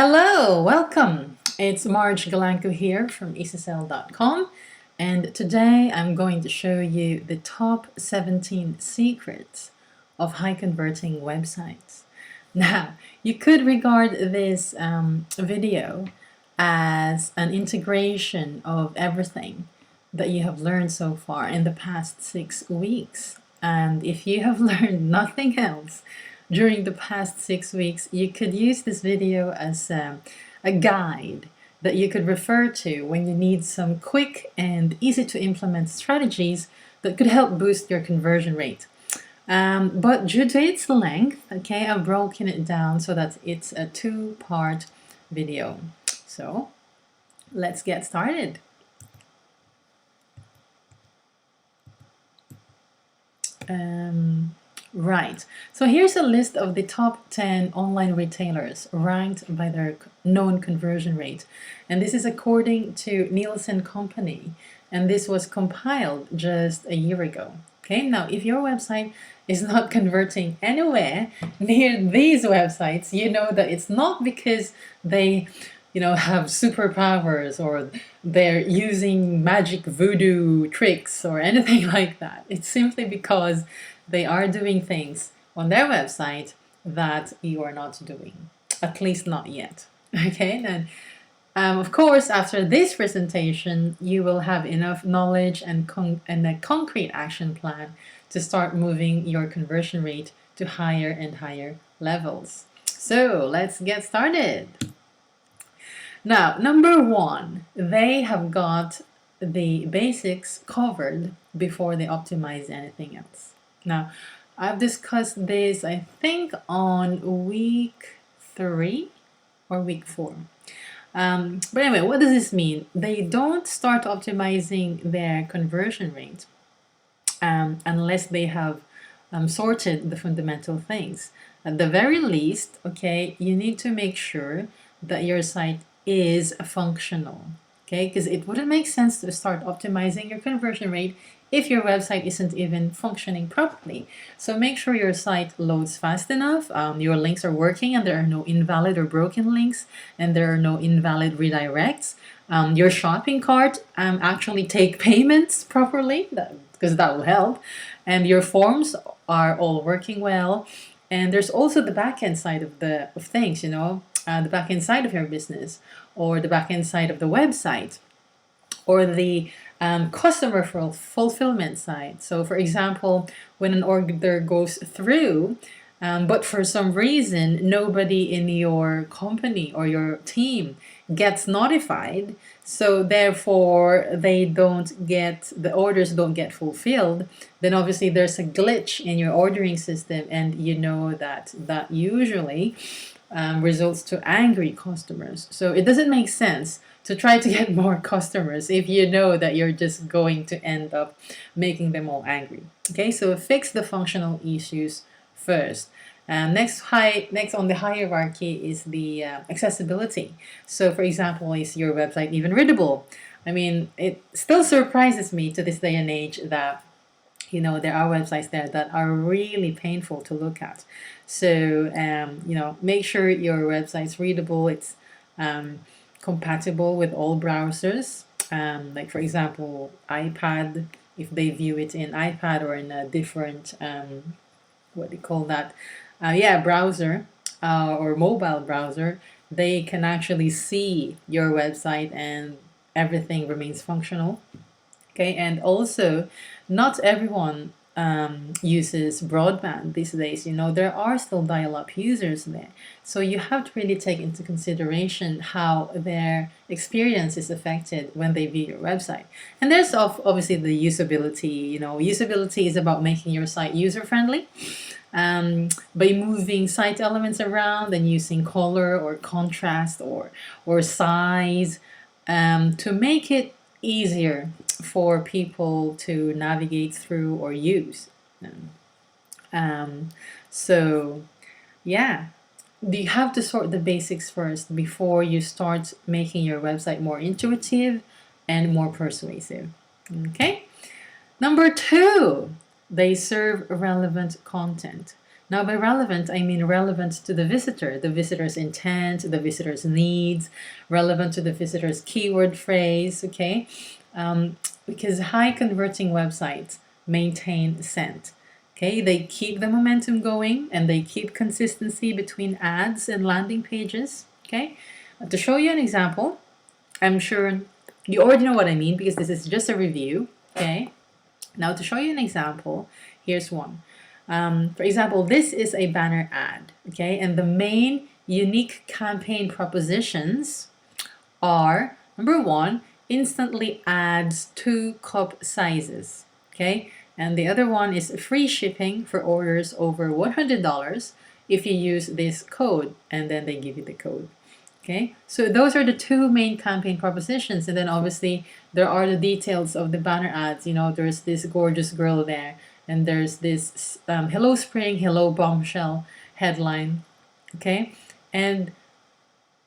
Hello, welcome. It's Marge Galanco here from EasySell.com, and today I'm going to show you the top 17 secrets of high converting websites. Now, you could regard this video as an integration of everything that you have learned so far in the past 6 weeks. And if you have learned nothing else during the past 6 weeks, you could use this video as a guide that you could refer to when you need some quick and easy to implement strategies that could help boost your conversion rate. But due to its length, okay, I've broken it down so that it's a two-part video. So let's get started. Right, so here's a list of the top 10 online retailers ranked by their known conversion rate. And this is according to Nielsen Company. And this was compiled just a year ago. Okay, now if your website is not converting anywhere near these websites, you know that it's not because they have superpowers or they're using magic voodoo tricks or anything like that. It's simply because they are doing things on their website that you are not doing, at least not yet. Okay, and of course, after this presentation, you will have enough knowledge and a concrete action plan to start moving your conversion rate to higher and higher levels. So let's get started. Now, number one, they have got the basics covered before they optimize anything else. Now, I've discussed this, I think, on week 3 or week 4. But anyway, what does this mean? They don't start optimizing their conversion rate unless they have sorted the fundamental things. At the very least, okay, you need to make sure that your site is functional, okay? Because it wouldn't make sense to start optimizing your conversion rate if your website isn't even functioning properly. So make sure your site loads fast enough, your links are working and there are no invalid or broken links, and there are no invalid redirects. Your shopping cart actually take payments properly, because that will help, and your forms are all working well. And there's also the back-end side of things, the back-end side of your business, or the back-end side of the website, or the customer fulfillment side. So for example, when an order goes through, but for some reason nobody in your company or your team gets notified, so therefore the orders don't get fulfilled, then obviously there's a glitch in your ordering system, and you know that usually results to angry customers. So it doesn't make sense to try to get more customers if you know that you're just going to end up making them all angry. Okay, so fix the functional issues first. Next on the hierarchy is the accessibility. So for example, is your website even readable? I mean, it still surprises me to this day and age that there are websites there that are really painful to look at. So make sure your website's readable. It's compatible with all browsers, like for example iPad, if they view it in iPad or in a different what do you call that, browser, or mobile browser, they can actually see your website and everything remains functional. Okay, and also not everyone uses broadband these days. There are still dial-up users there, so you have to really take into consideration how their experience is affected when they view your website. And there's obviously the usability. Usability is about making your site user-friendly by moving site elements around and using color or contrast or size to make it easier for people to navigate through or use. So yeah, you have to sort the basics first before you start making your website more intuitive and more persuasive. Okay, number 2, they serve relevant content. Now, by relevant, I mean relevant to the visitor's intent, the visitor's needs, relevant to the visitor's keyword phrase, okay? Because high converting websites maintain scent. Okay, they keep the momentum going and they keep consistency between ads and landing pages. Okay, to show you an example, I'm sure you already know what I mean because this is just a review. Okay, now to show you an example, here's one. For example, this is a banner ad. Okay, and the main unique campaign propositions are number one, instantly adds 2 cup sizes. Okay, and the other one is free shipping for orders over $100 if you use this code, and then they give you the code. Okay, so those are the two main campaign propositions, and then obviously there are the details of the banner ads. You know, there's this gorgeous girl there, and there's this hello spring, hello bombshell headline. Okay, and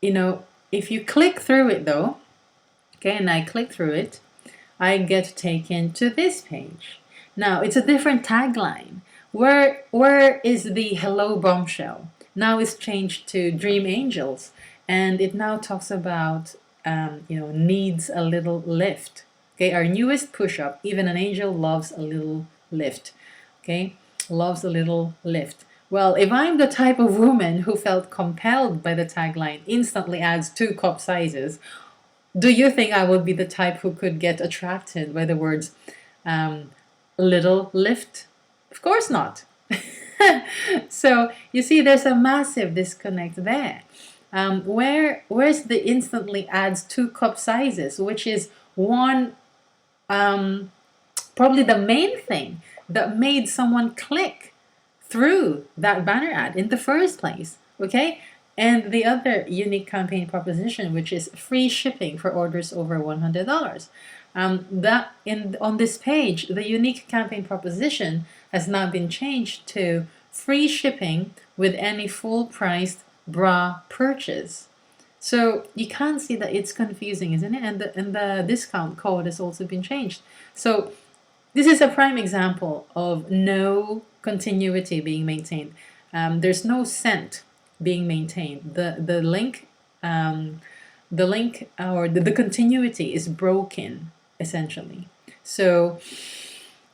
you know, if you click through it though, okay, and I click through it, I get taken to this page. Now it's a different tagline. Where is the hello bombshell? Now it's changed to Dream Angels, and it now talks about needs a little lift. Okay, our newest push-up. Even an angel loves a little lift. Okay, loves a little lift. Well, if I'm the type of woman who felt compelled by the tagline, instantly adds 2 cup sizes, do you think I would be the type who could get attracted by the words little lift? Of course not. So you see, there's a massive disconnect there. Where's the instantly adds 2 cup sizes, which is one probably the main thing that made someone click through that banner ad in the first place. Okay, and the other unique campaign proposition, which is free shipping for orders over $100. That on this page, the unique campaign proposition has now been changed to free shipping with any full-priced bra purchase. So you can see that it's confusing, isn't it? And the discount code has also been changed. So this is a prime example of no continuity being maintained. There's no scent being maintained. The link or the continuity is broken essentially. So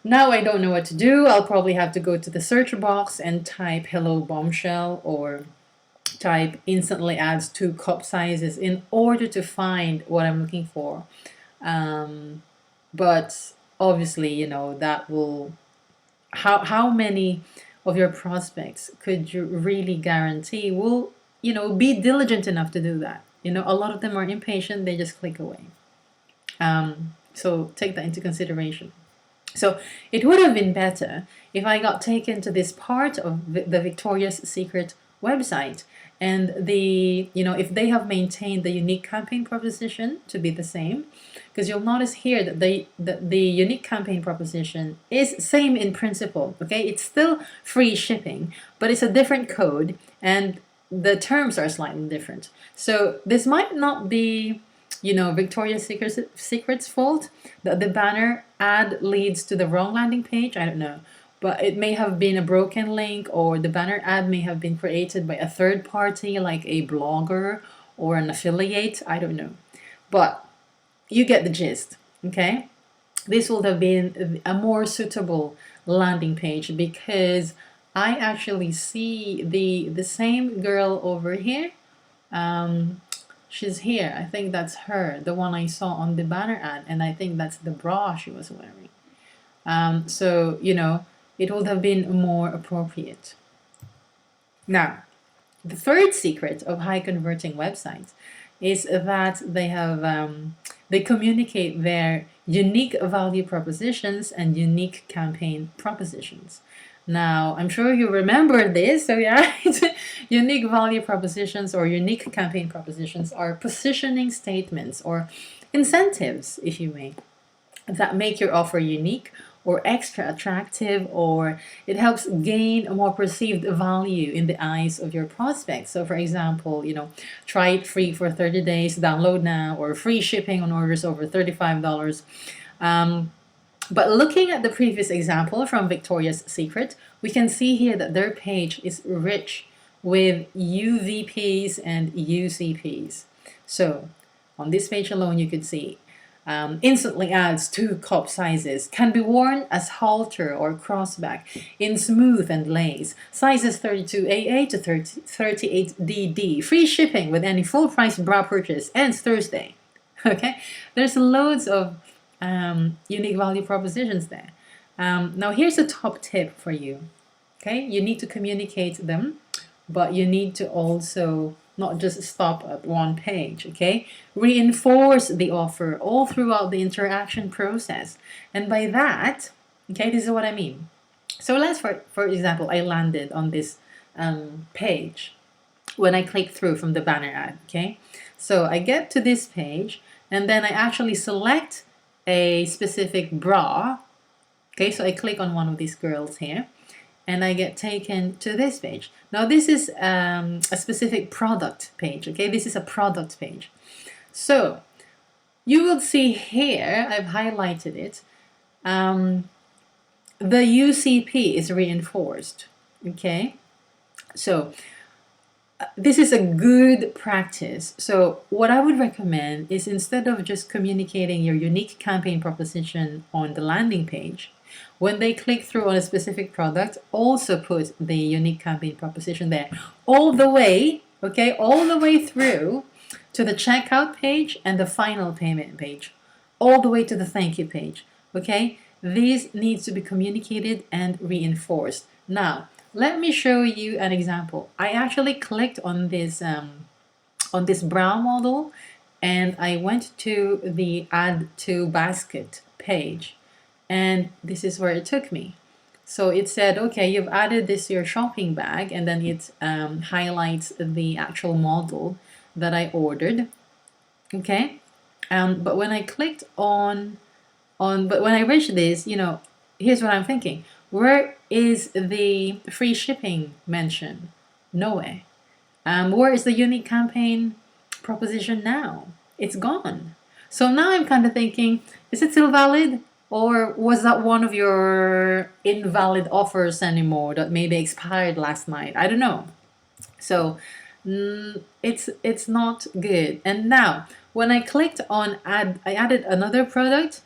now I don't know what to do. I'll probably have to go to the search box and type hello bombshell or type instantly adds 2 cup sizes in order to find what I'm looking for. But obviously, you know, that will how many of your prospects could you really guarantee will, you know, be diligent enough to do that? You know, a lot of them are impatient, they just click away. So take that into consideration. So it would have been better if I got taken to this part of the Victoria's Secret website, and if they have maintained the unique campaign proposition to be the same, because you'll notice here that the unique campaign proposition is same in principle. Okay, it's still free shipping, but it's a different code and the terms are slightly different. So this might not be, you know, Victoria's Secret's fault that the banner ad leads to the wrong landing page. I don't know. But it may have been a broken link, or the banner ad may have been created by a third party like a blogger or an affiliate. I don't know. But you get the gist, okay? This would have been a more suitable landing page because I actually see the same girl over here. She's here. I think that's her, the one I saw on the banner ad, and I think that's the bra she was wearing. So, you know, it would have been more appropriate. Now, the third secret of high converting websites is that they communicate their unique value propositions and unique campaign propositions. Now, I'm sure you remember this. So yeah, unique value propositions or unique campaign propositions are positioning statements or incentives, if you may, that make your offer unique or extra attractive, or it helps gain a more perceived value in the eyes of your prospects. So for example, you know, try it free for 30 days, download now, or free shipping on orders over $35. But looking at the previous example from Victoria's Secret, we can see here that their page is rich with UVPs and UCPs. So on this page alone, you could see instantly adds 2 cup sizes, can be worn as halter or crossback in smooth and lace, sizes 32AA to 38DD, free shipping with any full price bra purchase, ends Thursday. Okay, there's loads of unique value propositions there. Now here's a top tip for you. Okay, you need to communicate them, but you need to also not just stop at one page. Okay, reinforce the offer all throughout the interaction process. And by that, okay, this is what I mean. So let's, for example, I landed on this page when I click through from the banner ad. Okay, so I get to this page and then I actually select a specific bra. Okay, so I click on one of these girls here and I get taken to this page. Now this is a specific product page. Okay, this is a product page. So you will see here, I've highlighted it, the UCP is reinforced. Okay, so this is a good practice. So what I would recommend is, instead of just communicating your unique campaign proposition on the landing page, when they click through on a specific product, also put the unique campaign proposition there all the way, okay, all the way through to the checkout page and the final payment page, all the way to the thank you page. Okay, this needs to be communicated and reinforced. Now let me show you an example. I actually clicked on this brow model and I went to the add to basket page, and this is where it took me. So it said, okay, you've added this to your shopping bag, and then it highlights the actual model that I ordered. Okay, but when I clicked but when I reached this, here's what I'm thinking. Where is the free shipping mention? Nowhere. Where is the unique campaign proposition now? It's gone. So now I'm kind of thinking, is it still valid? Or was that one of your invalid offers anymore that maybe expired last night? I don't know. So it's not good. And now when I clicked on add, I added another product,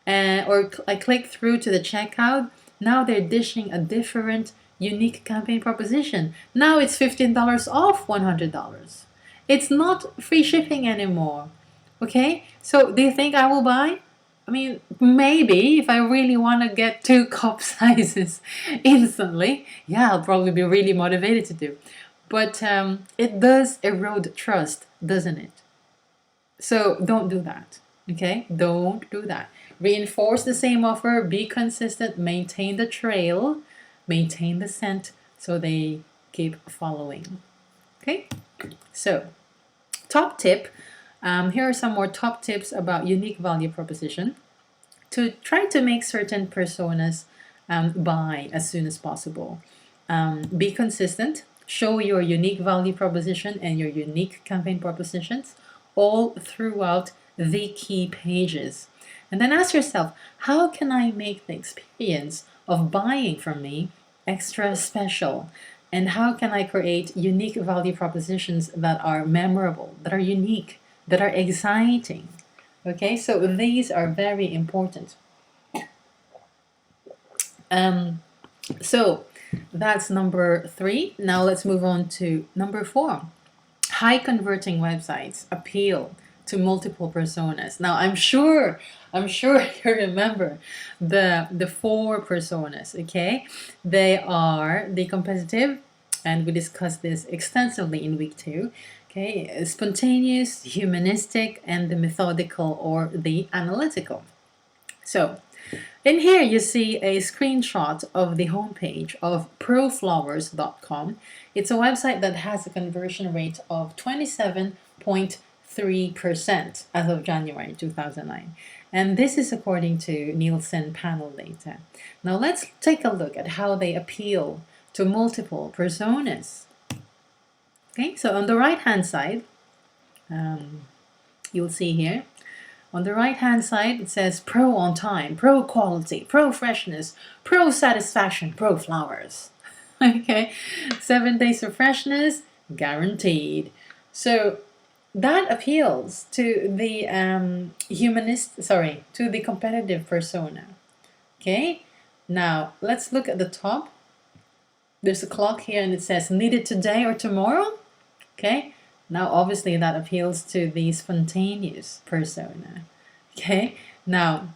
I clicked through to the checkout. Now they're dishing a different unique campaign proposition. Now it's $15 off $100. It's not free shipping anymore. Okay, so do you think I will buy? I mean, maybe if I really want to get 2 cup sizes instantly, yeah, I'll probably be really motivated to do. But it does erode trust, doesn't it? So don't do that. Okay, don't do that. Reinforce the same offer, be consistent, maintain the trail, maintain the scent so they keep following. Okay, so top tip. Here are some more top tips about unique value proposition to try to make certain personas buy as soon as possible. Be consistent, show your unique value proposition and your unique campaign propositions all throughout the key pages. And then ask yourself, how can I make the experience of buying from me extra special? And how can I create unique value propositions that are memorable, that are unique, that are exciting? Okay, so these are very important. So that's number 3. Now let's move on to number 4. High converting websites appeal to multiple personas. Now I'm sure you remember the 4 personas. Okay, they are the competitive, and we discussed this extensively in week 2. Okay, spontaneous, humanistic, and the methodical or the analytical. So in here you see a screenshot of the homepage of proflowers.com. It's a website that has a conversion rate of 27.3% as of January 2009. And this is according to Nielsen panel data. Now let's take a look at how they appeal to multiple personas. Okay, so on the right hand side, you'll see here On the right hand side, it says pro on time, pro quality, pro freshness, pro satisfaction, pro flowers. Okay, 7 days of freshness guaranteed. So that appeals to the to the competitive persona. Okay, now let's look at the top. There's a clock here and it says needed today or tomorrow. Okay, now obviously that appeals to the spontaneous persona. Okay, now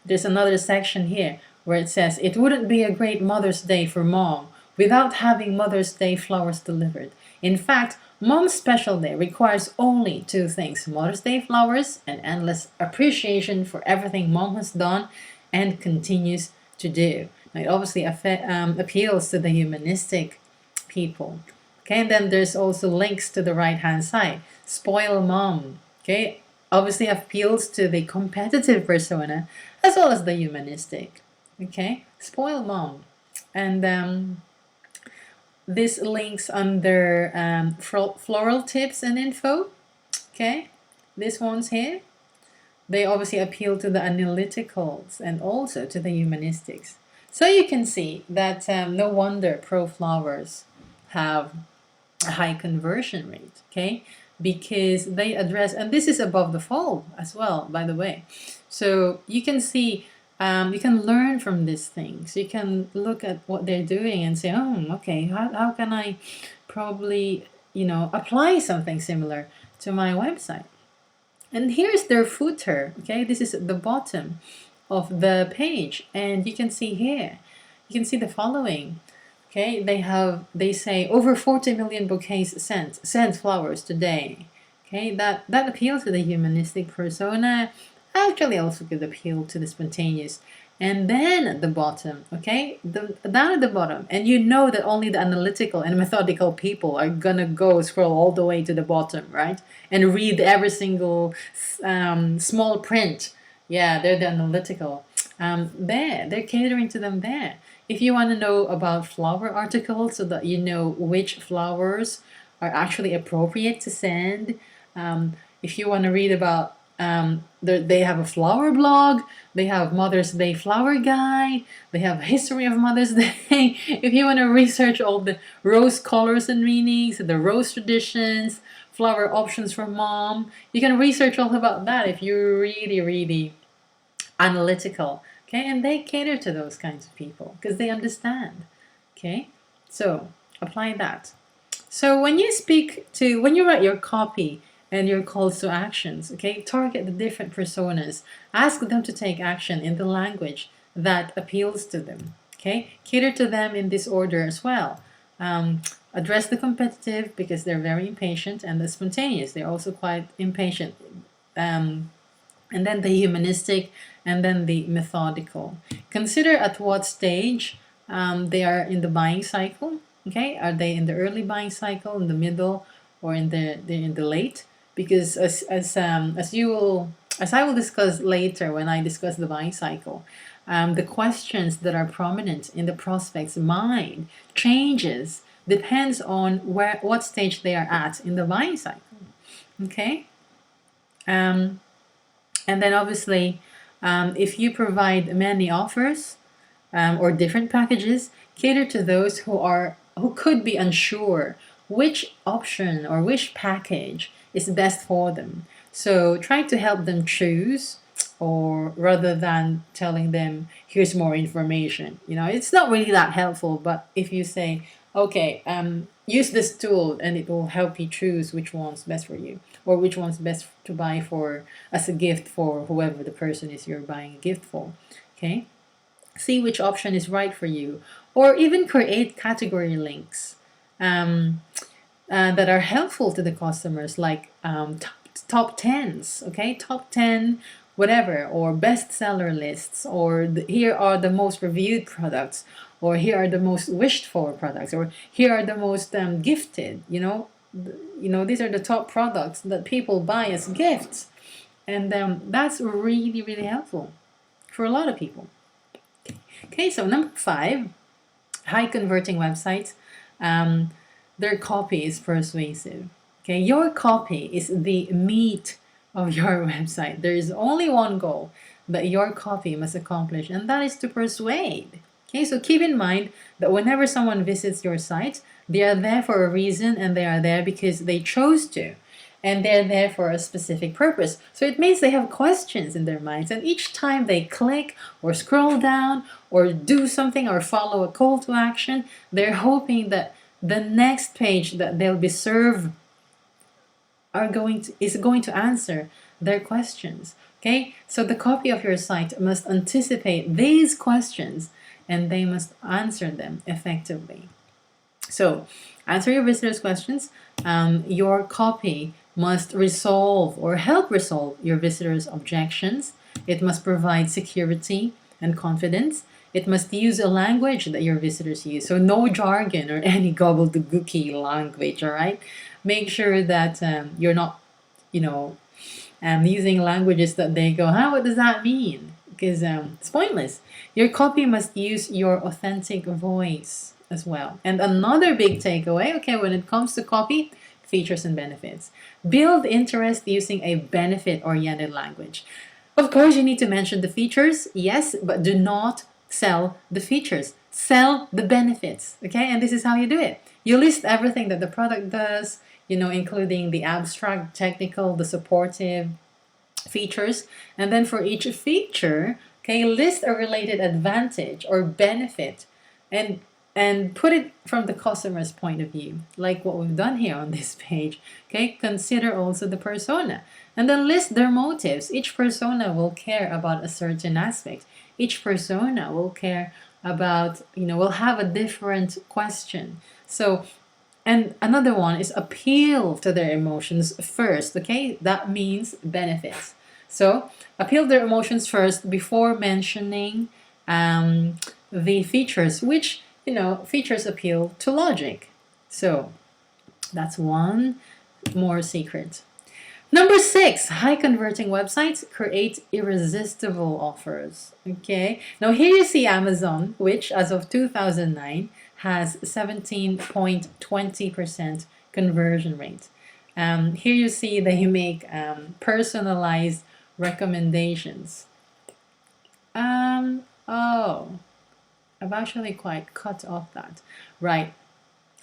there's another section here where it says it wouldn't be a great Mother's Day for mom without having Mother's Day flowers delivered. In fact, Mom's special day requires only two things: Mother's Day flowers and endless appreciation for everything Mom has done and continues to do. Now, it obviously appeals to the humanistic people. Okay, and then there's also links to the right hand side. Spoil Mom. Okay, obviously appeals to the competitive persona as well as the humanistic. Okay, spoil Mom. And this links under floral tips and info. Okay, this one's here. They obviously appeal to the analyticals and also to the humanistics. So you can see that no wonder pro flowers have a high conversion rate. Okay, because they address, and this is above the fold as well, by the way. So you can see, you can learn from these things. You can look at what they're doing and say, oh, okay, how can I probably, apply something similar to my website? And here's their footer. Okay, this is the bottom of the page, and you can see here, you can see the following. Okay, they say over 40 million bouquets sent flowers today. Okay, that appeals to the humanistic persona. Actually, also could appeal to the spontaneous. And then at the bottom, okay, down at the bottom, and you know that only the analytical and methodical people are gonna go scroll all the way to the bottom, right, and read every single small print. Yeah, they're the analytical. They're catering to them there. If you want to know about flower articles so that you know which flowers are actually appropriate to send, if you want to read about, they have a flower blog, they have Mother's Day flower guide, they have history of Mother's Day. If you want to research all the rose colors and meanings, the rose traditions, flower options for mom, you can research all about that if you're really, really analytical. Okay, and they cater to those kinds of people because they understand. Okay, so apply that. So when you write your copy and your calls to actions, okay, target the different personas. Ask them to take action in the language that appeals to them. Okay, cater to them in this order as well. Address the competitive because they're very impatient, and the spontaneous, they're also quite impatient. And then the humanistic, and then the methodical. Consider at what stage they are in the buying cycle. Okay, are they in the early buying cycle, in the middle, or in the late? Because as I will discuss later when I discuss the buying cycle, the questions that are prominent in the prospect's mind changes depends on what stage they are at in the buying cycle. Okay. And then obviously, if you provide many offers or different packages, cater to those who could be unsure which option or which package is best for them. So try to help them choose, or rather than telling them here's more information. It's not really that helpful. But if you say, okay, use this tool and it will help you choose which one's best for you, or which one's best to buy for as a gift for whoever the person is you're buying a gift for. Okay, see which option is right for you, or even create category links that are helpful to the customers, like top tens. Okay, top 10 whatever, or bestseller lists, or here are the most reviewed products, or here are the most wished for products, or here are the most gifted. These are the top products that people buy as gifts, and that's really, really helpful for a lot of people. Okay, so number 5, high converting websites, their copy is persuasive. Okay, your copy is the meat of your website. There is only one goal that your copy must accomplish, and that is to persuade. Okay, so keep in mind that whenever someone visits your site, they are there for a reason, and they are there because they chose to. And they're there for a specific purpose. So it means they have questions in their minds. And each time they click or scroll down or do something or follow a call to action, they're hoping that the next page that they'll be served is going to answer their questions. Okay, so the copy of your site must anticipate these questions and they must answer them effectively. So answer your visitors' questions. Your copy must resolve or help resolve your visitors' objections. It must provide security and confidence. It must use a language that your visitors use. So no jargon or any gobbledygooky language, all right? Make sure that you're not, you know, using languages that they go, huh, what does that mean? Because it's pointless. Your copy must use your authentic voice as well. And another big takeaway, okay, when it comes to copy, features and benefits. Build interest using a benefit-oriented language. Of course, you need to mention the features, yes, but do not sell the features. Sell the benefits, okay? And this is how you do it. You list everything that the product does, including the abstract, technical, the supportive features. And then for each feature, okay, list a related advantage or benefit and put it from the customer's point of view, like what we've done here on this page. Okay, consider also the persona and then list their motives. Each persona will care about a certain aspect. Each persona will care about, will have a different question. So, and another one is appeal to their emotions first. Okay, that means benefits. So appeal their emotions first before mentioning the features, which features appeal to logic. So that's one more secret. Number 6, high converting websites create irresistible offers. Okay, now here you see Amazon, which as of 2009 has 17.20% conversion rate. Here you see they make personalized recommendations. Oh, I've actually quite cut off that. Right.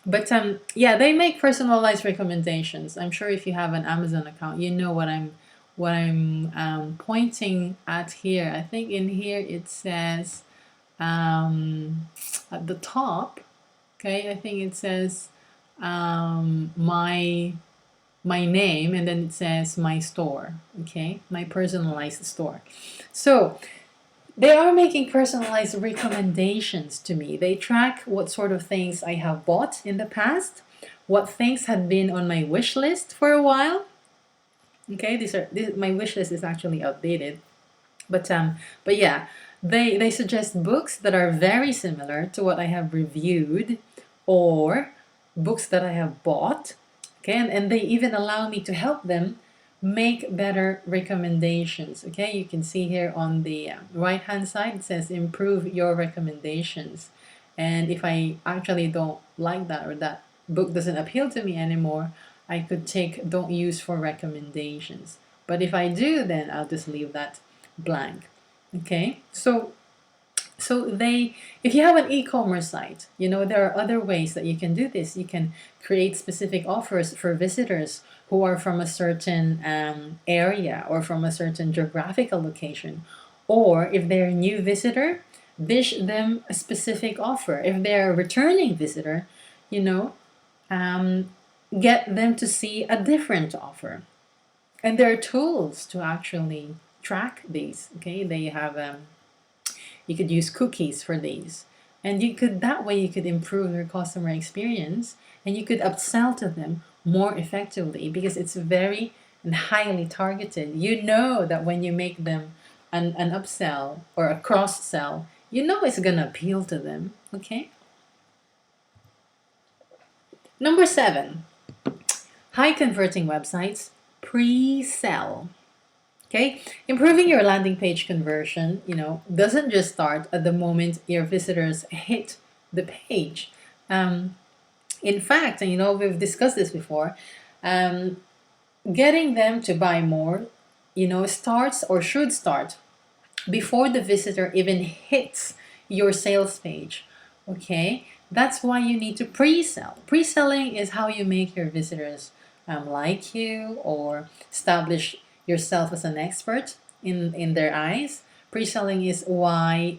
But yeah, they make personalized recommendations. I'm sure if you have an Amazon account, you know what I'm pointing at here. I think in here it says at the top, okay, I think it says my name, and then it says my store, okay, my personalized store. So they are making personalized recommendations to me. They track what sort of things I have bought in the past, what things had been on my wish list for a while. Okay, my wish list is actually outdated, but yeah, they suggest books that are very similar to what I have reviewed, or books that I have bought. Okay, and they even allow me to help them make better recommendations. Okay, you can see here on the right hand side it says improve your recommendations, and if I actually don't like that or that book doesn't appeal to me anymore, I could take don't use for recommendations. But if I do, then I'll just leave that blank. Okay, so if you have an e-commerce site, there are other ways that you can do this. You can create specific offers for visitors who are from a certain area or from a certain geographical location. Or if they're a new visitor, dish them a specific offer. If they're a returning visitor, get them to see a different offer. And there are tools to actually track these. Okay, they have you could use cookies for these, and that way you could improve your customer experience, and you could upsell to them more effectively because it's very and highly targeted. You know that when you make them an upsell or a cross sell, it's gonna appeal to them. Okay. Number 7, high converting websites pre-sell. Okay, improving your landing page conversion, doesn't just start at the moment your visitors hit the page. In fact, and we've discussed this before, getting them to buy more starts or should start before the visitor even hits your sales page. Okay, that's why you need to pre-sell. Pre-selling is how you make your visitors like you or establish yourself as an expert in their eyes. Pre-selling is why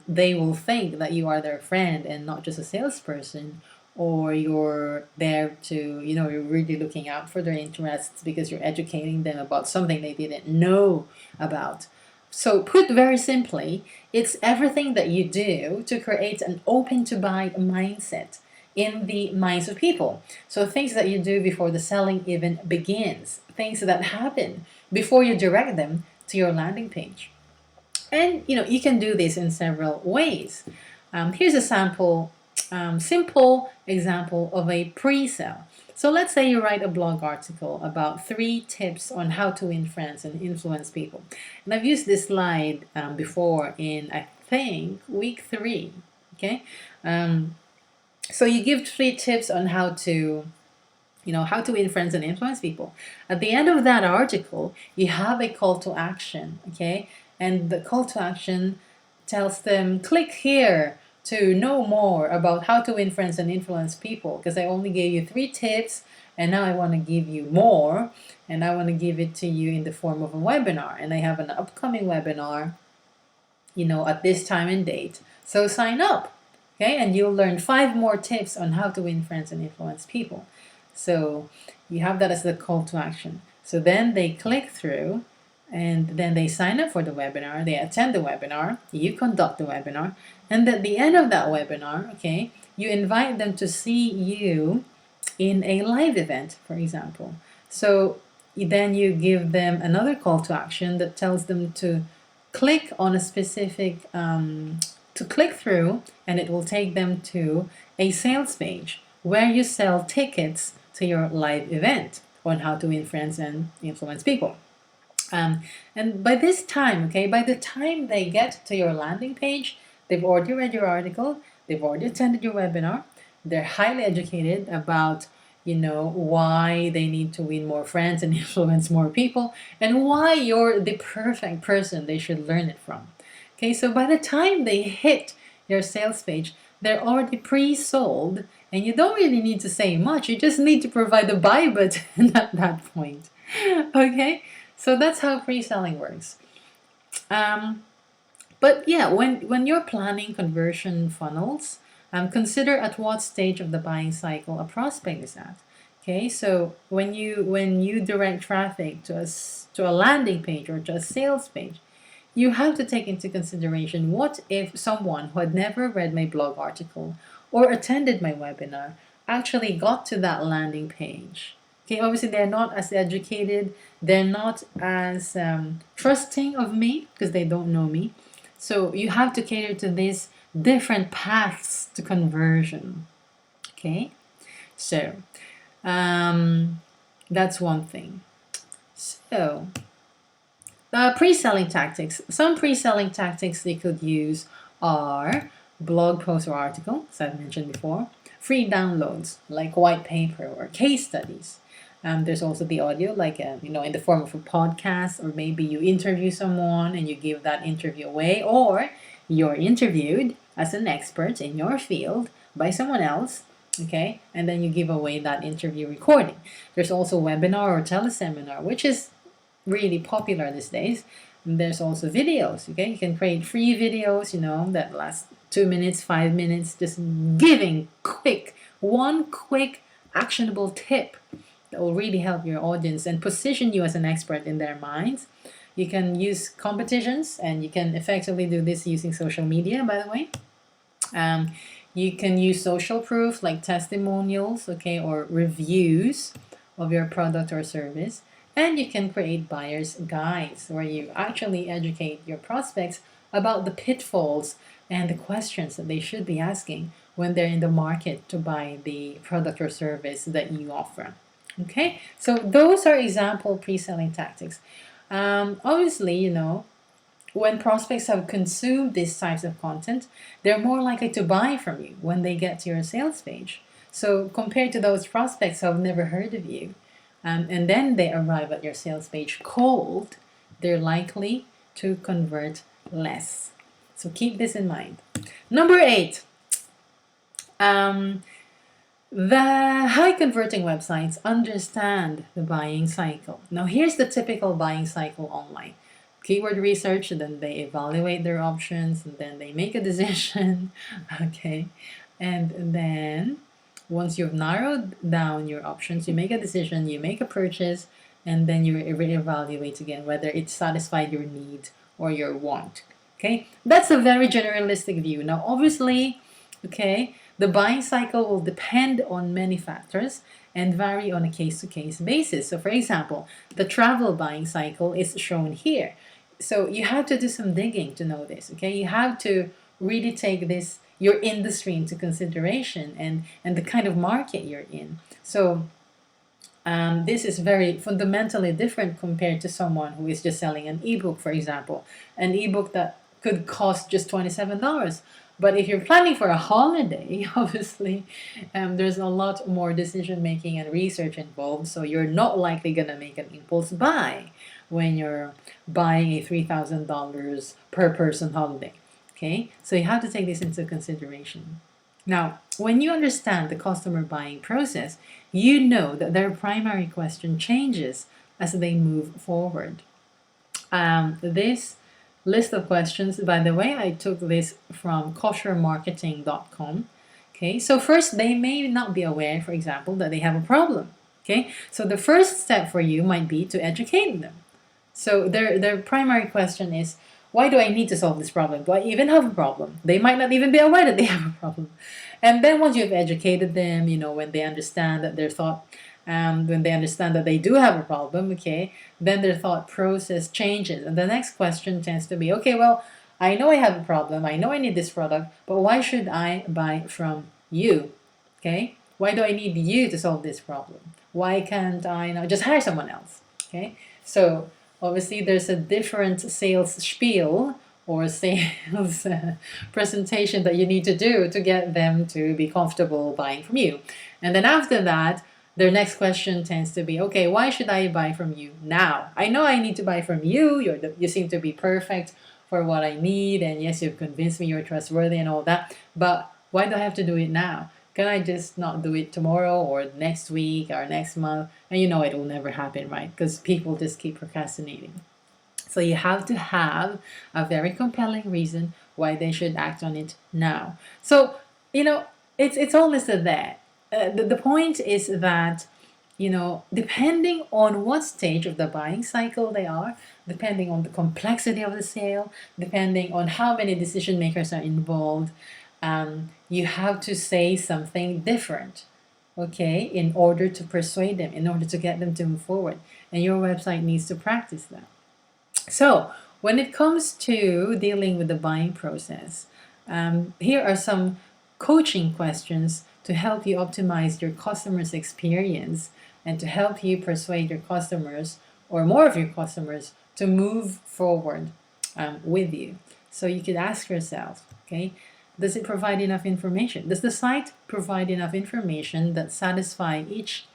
they will think that you are their friend and not just a salesperson, or you're there to, you're really looking out for their interests because you're educating them about something they didn't know about. So, put very simply, it's everything that you do to create an open to buy mindset in the minds of people. So, things that you do before the selling even begins, things that happen before you direct them to your landing page. And you can do this in several ways. Here's a simple example of a pre-sale. So let's say you write a blog article about 3 tips on how to win friends and influence people. And I've used this slide before in, I think, week 3. Okay. So you give 3 tips on how to win friends and influence people. At the end of that article, you have a call to action, okay? And the call to action tells them, click here to know more about how to win friends and influence people, because I only gave you 3 tips and now I want to give you more, and I want to give it to you in the form of a webinar, and I have an upcoming webinar, at this time and date. So sign up, okay? And you'll learn 5 more tips on how to win friends and influence people. So you have that as the call to action. So then they click through and then they sign up for the webinar, they attend the webinar, you conduct the webinar, and at the end of that webinar, okay, you invite them to see you in a live event, for example. So then you give them another call to action that tells them to click on a specific, to click through, and it will take them to a sales page where you sell tickets to your live event on how to win friends and influence people. And by this time, okay, by the time they get to your landing page, they've already read your article, they've already attended your webinar, they're highly educated about, why they need to win more friends and influence more people, and why you're the perfect person they should learn it from. Okay, so by the time they hit your sales page, they're already pre-sold, and you don't really need to say much. You just need to provide the buy button at that point. Okay, so that's how pre-selling works. But yeah, when you're planning conversion funnels, consider at what stage of the buying cycle a prospect is at. Okay, so when you direct traffic to a landing page or to a sales page, you have to take into consideration, what if someone who had never read my blog article or attended my webinar actually got to that landing page? Okay, obviously they're not as educated, they're not as trusting of me because they don't know me. So you have to cater to these different paths to conversion. Okay, so that's one thing. So pre-selling tactics. Some pre-selling tactics they could use are blog post or article, as I've mentioned before, free downloads like white paper or case studies. There's also the audio, like in the form of a podcast, or maybe you interview someone and you give that interview away, or you're interviewed as an expert in your field by someone else, okay, and then you give away that interview recording. There's also webinar or teleseminar, which is really popular these days. And there's also videos, okay? You can create free videos, that last 2 minutes, 5 minutes, just giving one quick actionable tip that will really help your audience and position you as an expert in their minds. You can use competitions, and you can effectively do this using social media, by the way. You can use social proof like testimonials, okay, or reviews of your product or service. And you can create buyer's guides where you actually educate your prospects about the pitfalls and the questions that they should be asking when they're in the market to buy the product or service that you offer. Okay, so those are example pre-selling tactics. Obviously, when prospects have consumed these types of content, they're more likely to buy from you when they get to your sales page. So compared to those prospects who have never heard of you, and then they arrive at your sales page cold, they're likely to convert less. So keep this in mind. Number 8, the high converting websites understand the buying cycle. Now, here's the typical buying cycle online: keyword research, and then they evaluate their options, and then they make a decision. Okay. And then once you've narrowed down your options, you make a decision, you make a purchase, and then you reevaluate again whether it satisfied your need or your want. Okay. That's a very generalistic view. Now, obviously, okay, the buying cycle will depend on many factors and vary on a case-to-case basis. So for example, the travel buying cycle is shown here. So you have to do some digging to know this, okay? You have to really take this, your industry, into consideration, and the kind of market you're in. So this is very fundamentally different compared to someone who is just selling an ebook, for example, an ebook that could cost just $27. But if you're planning for a holiday, obviously, there's a lot more decision making and research involved. So you're not likely going to make an impulse buy when you're buying a $3,000 per person holiday. Okay, so you have to take this into consideration. Now, when you understand the customer buying process, you know that their primary question changes as they move forward. This list of questions, by the way, I took this from koshermarketing.com. Okay, so first, they may not be aware, for example, that they have a problem. Okay, so the first step for you might be to educate them. So their primary question is, why do I need to solve this problem? Do I even have a problem? They might not even be aware that they have a problem. And then once you've educated them, when they understand that when they understand that they do have a problem, okay, then their thought process changes. And the next question tends to be, okay, well, I know I have a problem. I know I need this product, but why should I buy from you? Okay, why do I need you to solve this problem? Why can't I not just hire someone else? Okay, so obviously there's a different sales spiel or sales presentation that you need to do to get them to be comfortable buying from you. And then after that, their next question tends to be, okay, why should I buy from you now? I know I need to buy from you. You seem to be perfect for what I need. And yes, you've convinced me you're trustworthy and all that. But why do I have to do it now? Can I just not do it tomorrow or next week or next month? And it will never happen, right? Because people just keep procrastinating. So you have to have a very compelling reason why they should act on it now. So, it's all listed there. The point is that, depending on what stage of the buying cycle they are, depending on the complexity of the sale, depending on how many decision makers are involved, you have to say something different, okay, in order to persuade them, in order to get them to move forward. And your website needs to practice that. So, when it comes to dealing with the buying process, here are some coaching questions to help you optimize your customers' experience and to help you persuade your customers or more of your customers to move forward with you. So you could ask yourself, okay, does it provide enough information? Does the site provide enough information that satisfy each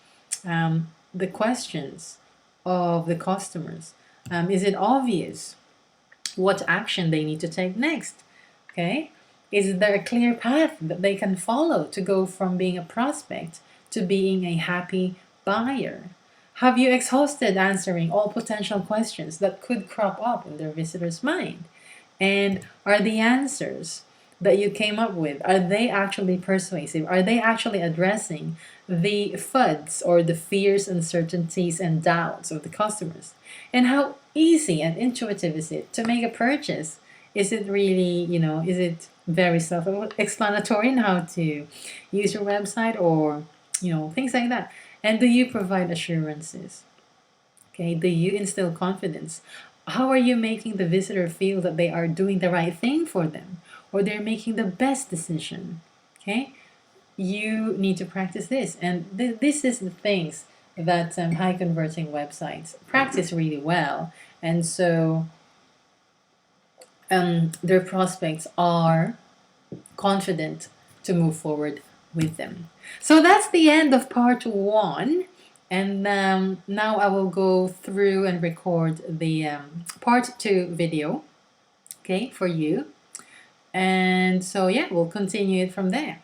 the questions of the customers? Is it obvious what action they need to take next? Okay, is there a clear path that they can follow to go from being a prospect to being a happy buyer? Have you exhausted answering all potential questions that could crop up in their visitor's mind? And are the answers that you came up with, are they actually persuasive? Are they actually addressing the FUDs or the fears, uncertainties, and doubts of the customers? And how easy and intuitive is it to make a purchase? Is it really, is it very self-explanatory in how to use your website or, things like that? And do you provide assurances? Okay, do you instill confidence? How are you making the visitor feel that they are doing the right thing for them or they're making the best decision? Okay, you need to practice this. And this is the things that high converting websites practice really well. And so their prospects are confident to move forward with them. So that's the end of part 1 And now I will go through and record the part 2 video, okay, for you. And so yeah, we'll continue it from there.